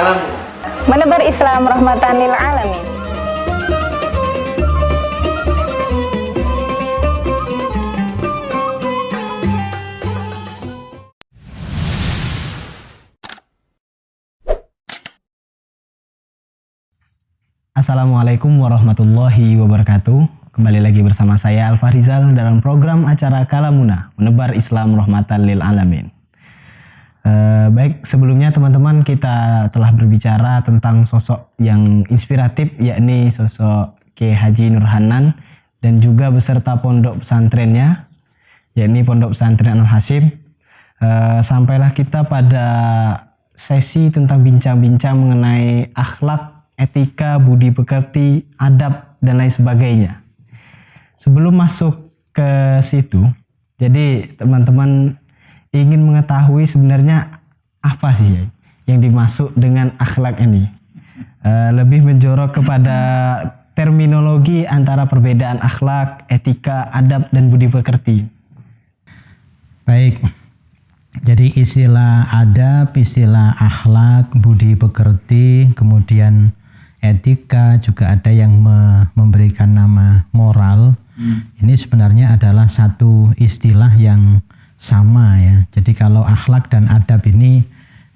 Kalamuna. Menebar Islam rahmatan lil alamin. Assalamualaikum warahmatullahi wabarakatuh. Kembali lagi bersama saya Al-Fahrizal dalam program acara Kalamuna, Menebar Islam rahmatan lil alamin. Baik, sebelumnya teman-teman kita telah berbicara tentang sosok yang inspiratif, yakni sosok Kiai Haji Nur Hanan dan juga beserta pondok pesantrennya, yakni Pondok Pesantren Al-Hasyim. Sampailah kita pada sesi tentang bincang-bincang mengenai akhlak, etika, budi pekerti, adab, dan lain sebagainya. Sebelum masuk ke situ, jadi teman-teman ingin mengetahui sebenarnya apa sih yang dimaksud dengan akhlak ini. Lebih menjorok kepada terminologi antara perbedaan akhlak, etika, adab, dan budi pekerti. Baik, jadi istilah adab, istilah akhlak, budi pekerti, kemudian etika, juga ada yang memberikan nama moral. Ini sebenarnya adalah satu istilah yang sama ya. Jadi kalau akhlak dan adab ini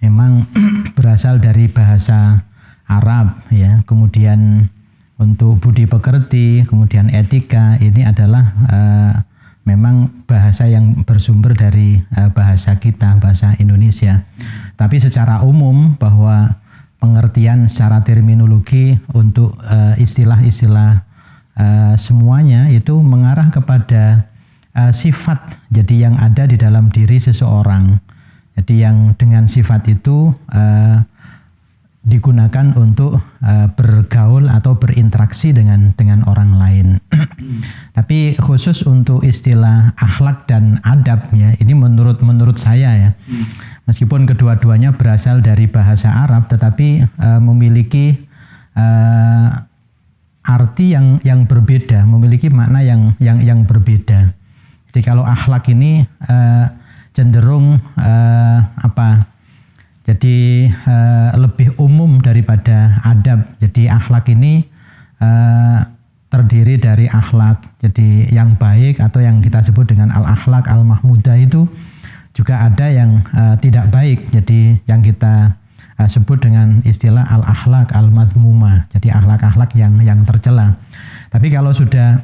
memang berasal dari bahasa Arab ya. Kemudian untuk budi pekerti, kemudian etika ini adalah memang bahasa yang bersumber dari bahasa kita, bahasa Indonesia. Tapi secara umum bahwa pengertian secara terminologi untuk istilah-istilah semuanya itu mengarah kepada sifat jadi yang ada di dalam diri seseorang. Jadi yang dengan sifat itu digunakan untuk bergaul atau berinteraksi dengan orang lain. Tapi khusus untuk istilah akhlak dan adab ya, ini menurut saya ya. Meskipun kedua-duanya berasal dari bahasa Arab, tetapi memiliki arti yang berbeda, memiliki makna yang berbeda. Jadi kalau akhlak ini cenderung Jadi lebih umum daripada adab. Jadi akhlak ini terdiri dari akhlak jadi yang baik atau yang kita sebut dengan al-akhlak al-mahmudah, itu juga ada yang tidak baik, jadi yang kita sebut dengan istilah al-akhlak al-mazmumah, jadi akhlak-akhlak yang tercela. Tapi kalau sudah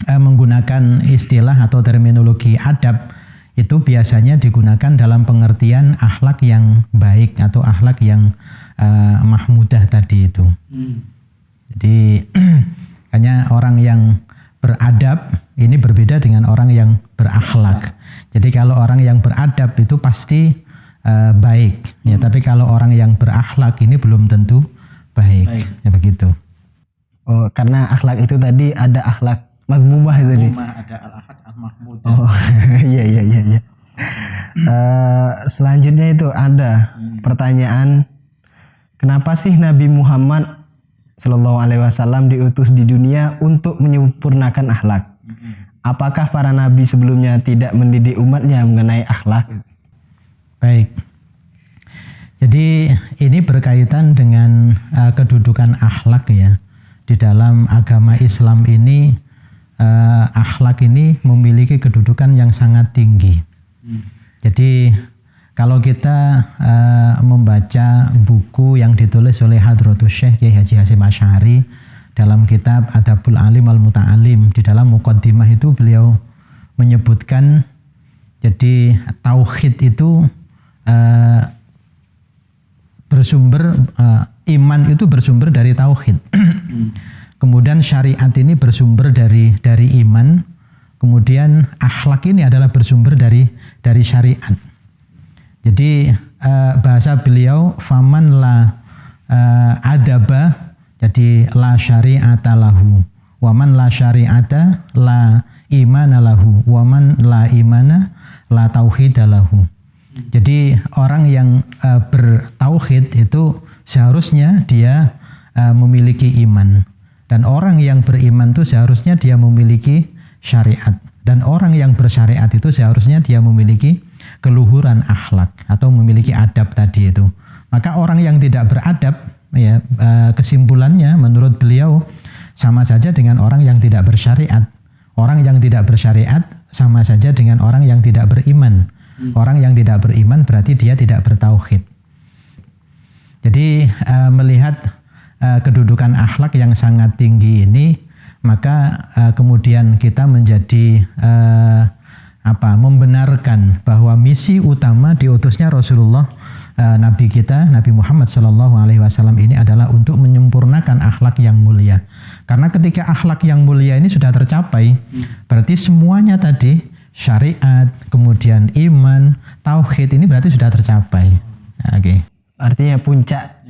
menggunakan istilah atau terminologi adab, itu biasanya digunakan dalam pengertian akhlak yang baik atau akhlak yang mahmudah tadi itu. Jadi hanya orang yang beradab ini berbeda dengan orang yang berakhlak. Jadi kalau orang yang beradab itu pasti baik, ya. Tapi kalau orang yang berakhlak ini belum tentu baik. Ya begitu. Oh, karena akhlak itu tadi ada akhlak mazmumah itu tadi. Ada al-akhlak al-mahmudah. Oh, iya. Selanjutnya itu ada pertanyaan, kenapa sih Nabi Muhammad Sallallahu Alaihi Wasallam diutus di dunia untuk menyempurnakan akhlak? Apakah para nabi sebelumnya tidak mendidik umatnya mengenai akhlak? Baik. Jadi ini berkaitan dengan kedudukan akhlak ya. Di dalam agama Islam ini akhlak ini memiliki kedudukan yang sangat tinggi. Jadi kalau kita membaca buku yang ditulis oleh Hadratus Syekh Kiai Haji Hasyim Asy'ari dalam kitab Adabul Alim Al-Muta'alim, di dalam muqaddimah itu beliau menyebutkan jadi tauhid itu iman itu bersumber dari tauhid. Kemudian syariat ini bersumber dari iman. Kemudian akhlak ini adalah bersumber dari syariat. Jadi bahasa beliau faman la adaba, jadi la syari'ata lahu, waman la syari'ata la imana lahu, waman la imana la tauhida lahu. Jadi orang yang bertauhid itu seharusnya dia memiliki iman, dan orang yang beriman itu seharusnya dia memiliki syariat, dan orang yang bersyariat itu seharusnya dia memiliki keluhuran akhlak atau memiliki adab tadi itu, Maka orang yang tidak beradab, ya, kesimpulannya menurut beliau sama saja dengan orang yang tidak bersyariat. Orang yang tidak bersyariat sama saja dengan orang yang tidak beriman. Orang yang tidak beriman berarti dia tidak bertauhid. Jadi melihat kedudukan akhlak yang sangat tinggi ini, maka kemudian kita menjadi membenarkan bahwa misi utama diutusnya Rasulullah, Nabi kita, Nabi Muhammad SAW ini adalah untuk menyempurnakan akhlak yang mulia. Karena ketika akhlak yang mulia ini sudah tercapai, berarti semuanya tadi, syariat, kemudian iman, tauhid, ini berarti sudah tercapai. Oke. Artinya puncak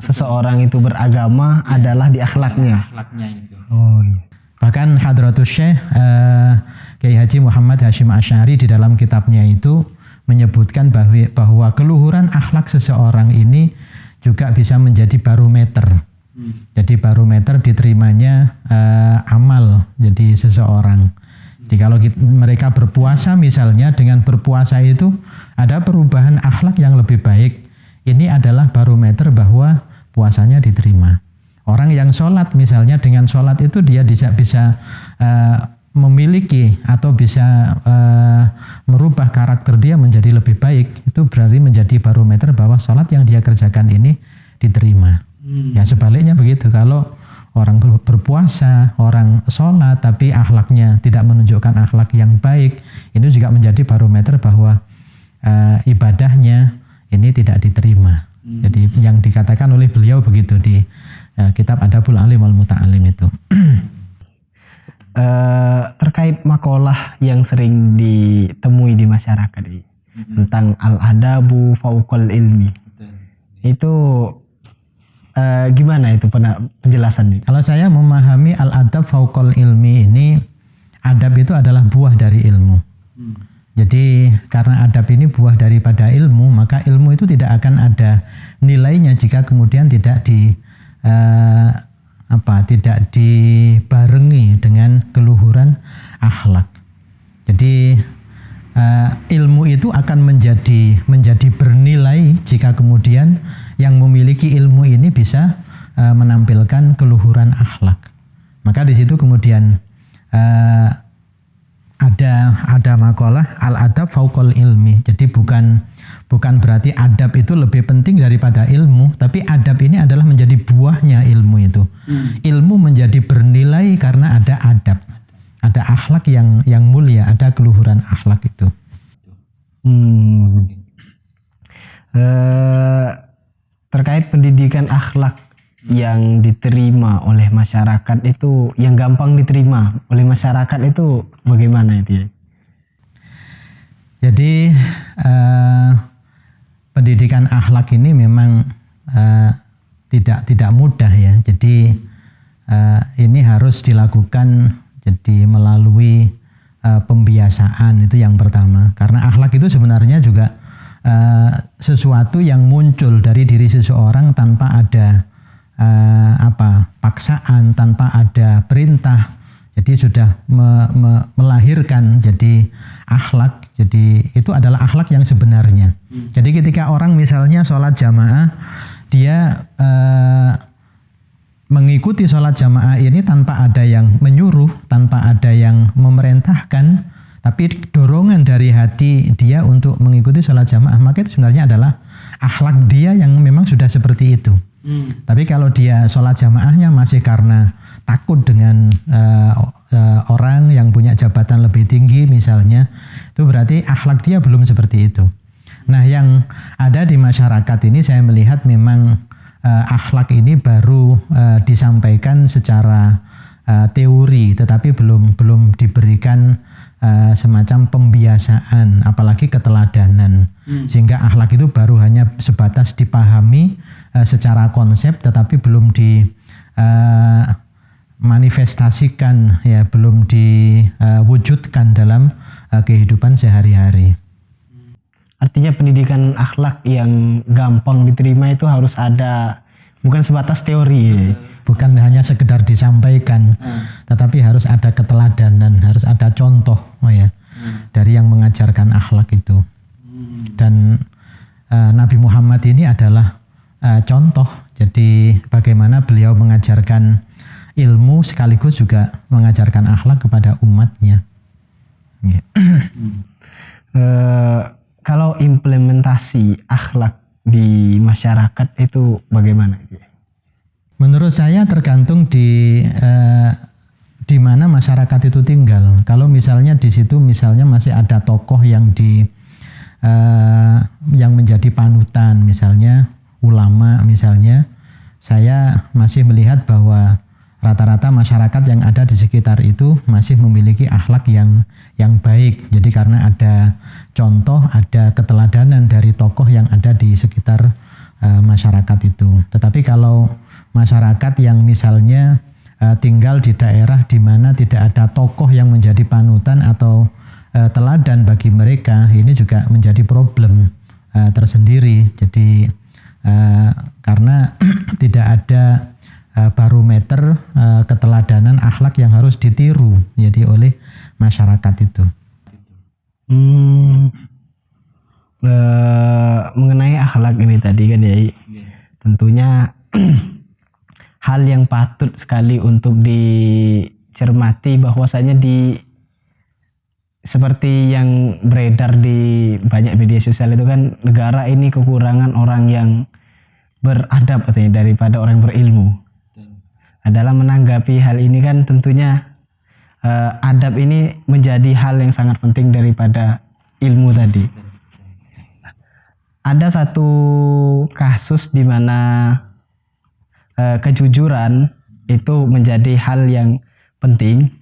seseorang itu beragama adalah di akhlaknya. Oh iya. Bahkan Hadratus Syekh Kiai Haji Muhammad Hashim Asy'ari di dalam kitabnya itu menyebutkan bahwa keluhuran akhlak seseorang ini juga bisa menjadi barometer. Jadi barometer diterimanya amal jadi seseorang. Jadi kalau mereka berpuasa misalnya, dengan berpuasa itu ada perubahan akhlak yang lebih baik. Ini adalah barometer bahwa puasanya diterima. Orang yang sholat misalnya, dengan sholat itu dia bisa memiliki atau bisa merubah karakter dia menjadi lebih baik. Itu berarti menjadi barometer bahwa sholat yang dia kerjakan ini diterima. Ya sebaliknya begitu, kalau orang berpuasa, orang sholat tapi akhlaknya tidak menunjukkan akhlak yang baik, ini juga menjadi barometer bahwa ibadahnya ini tidak diterima. Jadi yang dikatakan oleh beliau begitu di kitab Adabul Alim wal Muta'alim itu. Terkait makalah yang sering ditemui di masyarakat ini tentang al-adabu fauqal ilmi, itu gimana itu penjelasannya? Kalau saya memahami al-adab fauqal ilmi ini, adab itu adalah buah dari ilmu. Jadi karena adab ini buah daripada ilmu, maka ilmu itu tidak akan ada nilainya jika kemudian tidak dibarengi dengan keluhuran akhlak. Jadi ilmu itu akan menjadi bernilai jika kemudian yang memiliki ilmu ini bisa menampilkan keluhuran akhlak. Maka di situ kemudian ada makalah al-adab fauqal ilmi. Jadi bukan berarti adab itu lebih penting daripada ilmu, tapi adab ini adalah menjadi buahnya ilmu itu. Ilmu menjadi bernilai karena ada adab, ada akhlak yang mulia, ada keluhuran akhlak itu. Terkait pendidikan akhlak yang diterima oleh masyarakat itu, yang gampang diterima oleh masyarakat itu bagaimana itu ya? Jadi pendidikan akhlak ini memang tidak mudah ya. Jadi ini harus dilakukan jadi melalui pembiasaan, itu yang pertama. Karena akhlak itu sebenarnya juga sesuatu yang muncul dari diri seseorang tanpa ada paksaan, tanpa ada perintah. Jadi sudah melahirkan jadi akhlak. Jadi itu adalah akhlak yang sebenarnya. Jadi ketika orang misalnya sholat jamaah, dia mengikuti sholat jamaah ini tanpa ada yang menyuruh, tanpa ada yang memerintahkan, tapi dorongan dari hati dia untuk mengikuti sholat jamaah, maka itu sebenarnya adalah akhlak dia yang memang sudah seperti itu. Tapi kalau dia sholat jamaahnya masih karena takut dengan orang yang punya jabatan lebih tinggi misalnya, itu berarti akhlak dia belum seperti itu. Nah, yang ada di masyarakat ini saya melihat memang akhlak ini baru disampaikan secara teori, tetapi belum diberikan semacam pembiasaan, apalagi keteladanan, sehingga akhlak itu baru hanya sebatas dipahami secara konsep, tetapi belum dimanifestasikan, ya, belum diwujudkan dalam kehidupan sehari-hari. Artinya pendidikan akhlak yang gampang diterima itu harus ada, bukan sebatas teori. Bukan hanya sekedar disampaikan, tetapi harus ada keteladanan, harus ada contoh, dari yang mengajarkan akhlak itu. Dan Nabi Muhammad ini adalah contoh. Jadi bagaimana beliau mengajarkan ilmu sekaligus juga mengajarkan akhlak kepada umatnya. Kalau implementasi akhlak di masyarakat itu bagaimana? Menurut saya tergantung di mana masyarakat itu tinggal. Kalau misalnya di situ misalnya masih ada tokoh yang yang menjadi panutan, misalnya ulama misalnya, saya masih melihat bahwa rata-rata masyarakat yang ada di sekitar itu masih memiliki akhlak yang baik. Jadi karena ada contoh, ada keteladanan dari tokoh yang ada di sekitar masyarakat itu. Tetapi kalau masyarakat yang misalnya tinggal di daerah di mana tidak ada tokoh yang menjadi panutan atau teladan bagi mereka, ini juga menjadi problem tersendiri. Jadi karena tidak ada barometer keteladanan akhlak yang harus ditiru jadi oleh masyarakat itu. Mengenai akhlak ini tadi kan ya, tentunya hal yang patut sekali untuk dicermati bahwasanya seperti yang beredar di banyak media sosial itu kan, negara ini kekurangan orang yang beradab katanya daripada orang berilmu. Dalam menanggapi hal ini kan tentunya adab ini menjadi hal yang sangat penting daripada ilmu tadi. Ada satu kasus di mana kejujuran itu menjadi hal yang penting.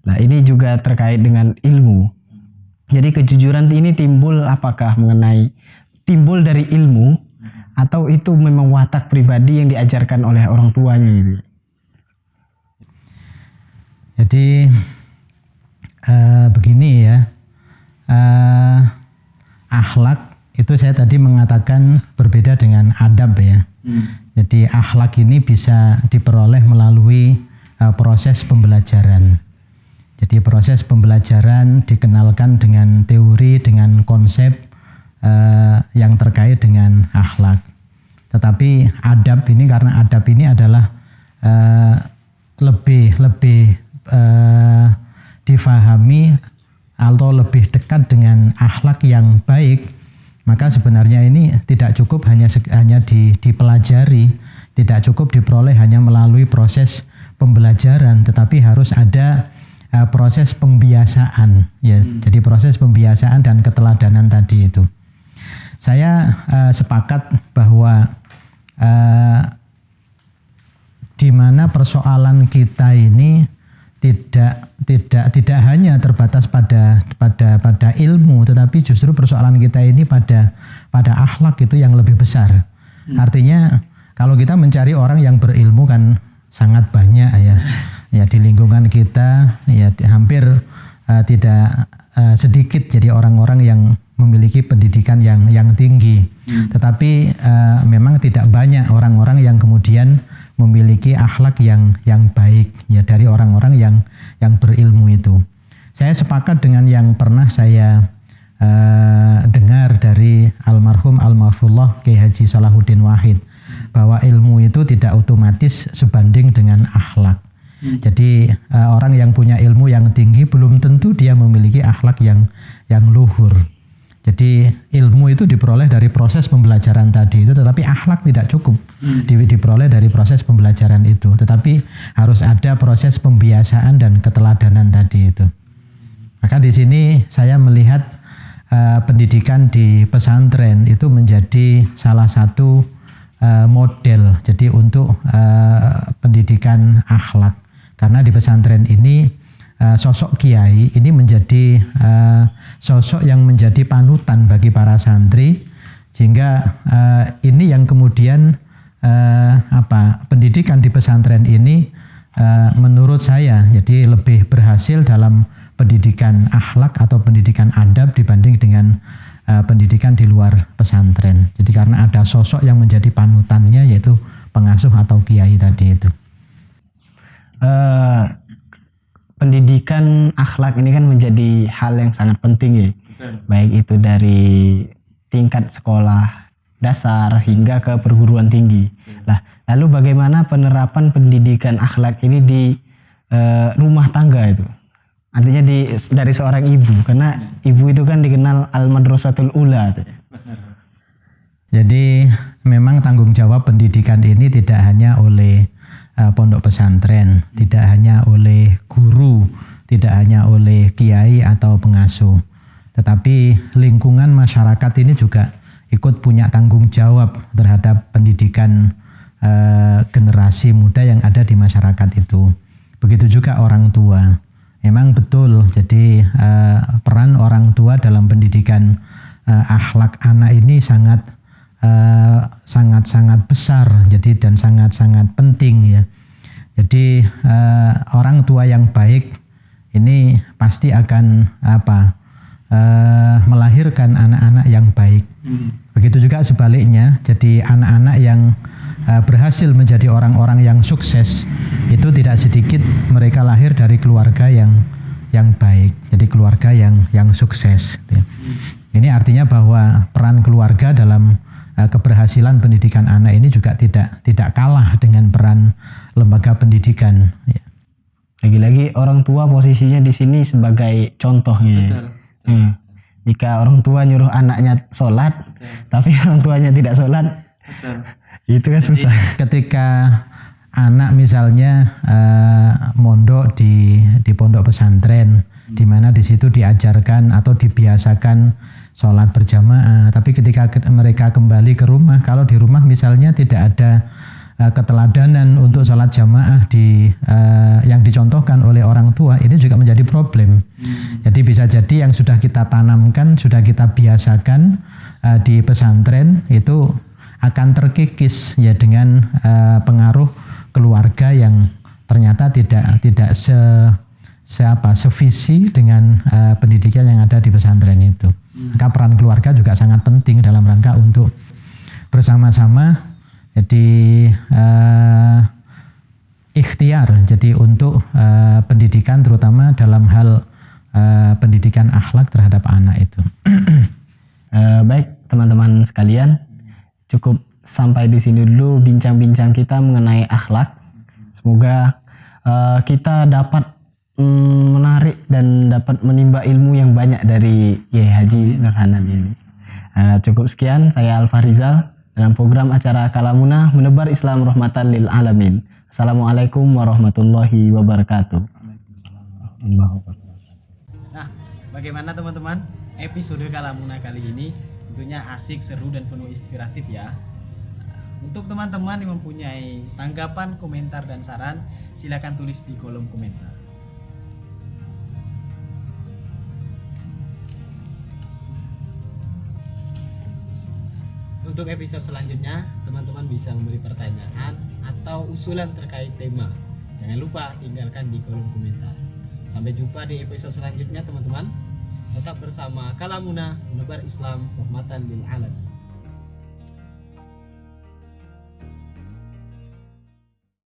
Nah, ini juga terkait dengan ilmu. Jadi kejujuran ini timbul dari ilmu atau itu memang watak pribadi yang diajarkan oleh orang tuanya gitu. Jadi begini ya, akhlak itu saya tadi mengatakan berbeda dengan adab ya. Jadi akhlak ini bisa diperoleh melalui proses pembelajaran. Jadi proses pembelajaran dikenalkan dengan teori, dengan konsep yang terkait dengan akhlak. Tetapi adab ini, karena adab ini adalah lebih difahami atau lebih dekat dengan akhlak yang baik, maka sebenarnya ini tidak cukup hanya dipelajari, tidak cukup diperoleh hanya melalui proses pembelajaran, tetapi harus ada proses pembiasaan ya. Jadi proses pembiasaan dan keteladanan tadi itu. Saya sepakat bahwa di mana persoalan kita ini tidak hanya terbatas pada ilmu, tetapi justru persoalan kita ini pada akhlak itu yang lebih besar. Artinya kalau kita mencari orang yang berilmu kan sangat banyak ya di lingkungan kita ya, hampir tidak sedikit jadi orang-orang yang memiliki pendidikan yang tinggi. Tetapi memang tidak banyak orang-orang yang kemudian memiliki akhlak yang baik ya dari orang-orang yang berilmu itu. Saya sepakat dengan yang pernah saya dengar dari almarhum Al-Mahfullah Kiai Haji Salahuddin Wahid, bahwa ilmu itu tidak otomatis sebanding dengan akhlak. Jadi orang yang punya ilmu yang tinggi belum tentu dia memiliki akhlak yang luhur. Jadi ilmu itu diperoleh dari proses pembelajaran tadi itu, tetapi akhlak tidak cukup diperoleh dari proses pembelajaran itu, tetapi harus ada proses pembiasaan dan keteladanan tadi itu. Maka di sini saya melihat pendidikan di pesantren itu menjadi salah satu model jadi untuk pendidikan akhlak, karena di pesantren ini sosok kiai ini menjadi sosok yang menjadi panutan bagi para santri, sehingga ini yang kemudian pendidikan di pesantren ini menurut saya jadi lebih berhasil dalam pendidikan akhlak atau pendidikan adab dibanding dengan pendidikan di luar pesantren. Jadi karena ada sosok yang menjadi panutannya, yaitu pengasuh atau kiai tadi itu. Pendidikan akhlak ini kan menjadi hal yang sangat penting ya, baik itu dari tingkat sekolah dasar hingga ke perguruan tinggi. Lah, lalu bagaimana penerapan pendidikan akhlak ini di rumah tangga itu? Artinya dari seorang ibu, karena ibu itu kan dikenal al-madrasatul ula. Jadi memang tanggung jawab pendidikan ini tidak hanya oleh pondok pesantren, tidak hanya oleh guru, tidak hanya oleh kiai atau pengasuh, tetapi lingkungan masyarakat ini juga ikut punya tanggung jawab terhadap pendidikan generasi muda yang ada di masyarakat itu. Begitu juga orang tua. Memang betul, jadi peran orang tua dalam pendidikan akhlak anak ini sangat besar, jadi dan sangat penting ya. Jadi orang tua yang baik ini pasti akan melahirkan anak-anak yang baik. Begitu juga sebaliknya, jadi anak-anak yang berhasil menjadi orang-orang yang sukses itu tidak sedikit mereka lahir dari keluarga yang baik, jadi keluarga yang sukses. Ini artinya bahwa peran keluarga dalam keberhasilan pendidikan anak ini juga tidak kalah dengan peran lembaga pendidikan. Lagi-lagi orang tua posisinya di sini sebagai contohnya. Jika orang tua nyuruh anaknya sholat, tapi orang tuanya tidak sholat, itu kan susah. Ketika anak misalnya mondok di pondok pesantren, di mana di situ diajarkan atau dibiasakan sholat berjamaah, tapi ketika mereka kembali ke rumah, kalau di rumah misalnya tidak ada keteladanan untuk sholat jamaah yang dicontohkan oleh orang tua, ini juga menjadi problem. Jadi bisa jadi yang sudah kita tanamkan, sudah kita biasakan di pesantren itu akan terkikis ya dengan pengaruh keluarga yang ternyata tidak sevisi dengan pendidikan yang ada di pesantren itu. Maka peran keluarga juga sangat penting dalam rangka untuk bersama-sama jadi ikhtiar, jadi untuk pendidikan terutama dalam hal pendidikan akhlak terhadap anak itu. Baik teman-teman sekalian, cukup sampai di sini dulu bincang-bincang kita mengenai akhlak. Semoga kita dapat menarik dan dapat menimba ilmu yang banyak dari Kiai Haji Nur Hanan ini. Cukup sekian, saya Al-Farizal dalam program acara Kalamuna menebar Islam rahmatan lil alamin. Assalamualaikum warahmatullahi wabarakatuh. Nah, bagaimana teman-teman? Episode Kalamuna kali ini tentunya asik, seru dan penuh inspiratif ya. Untuk teman-teman yang mempunyai tanggapan, komentar dan saran, silakan tulis di kolom komentar. Untuk episode selanjutnya, teman-teman bisa memberi pertanyaan atau usulan terkait tema. Jangan lupa tinggalkan di kolom komentar. Sampai jumpa di episode selanjutnya teman-teman. Tetap bersama Kalamuna menebar Islam rahmatan lil alamin.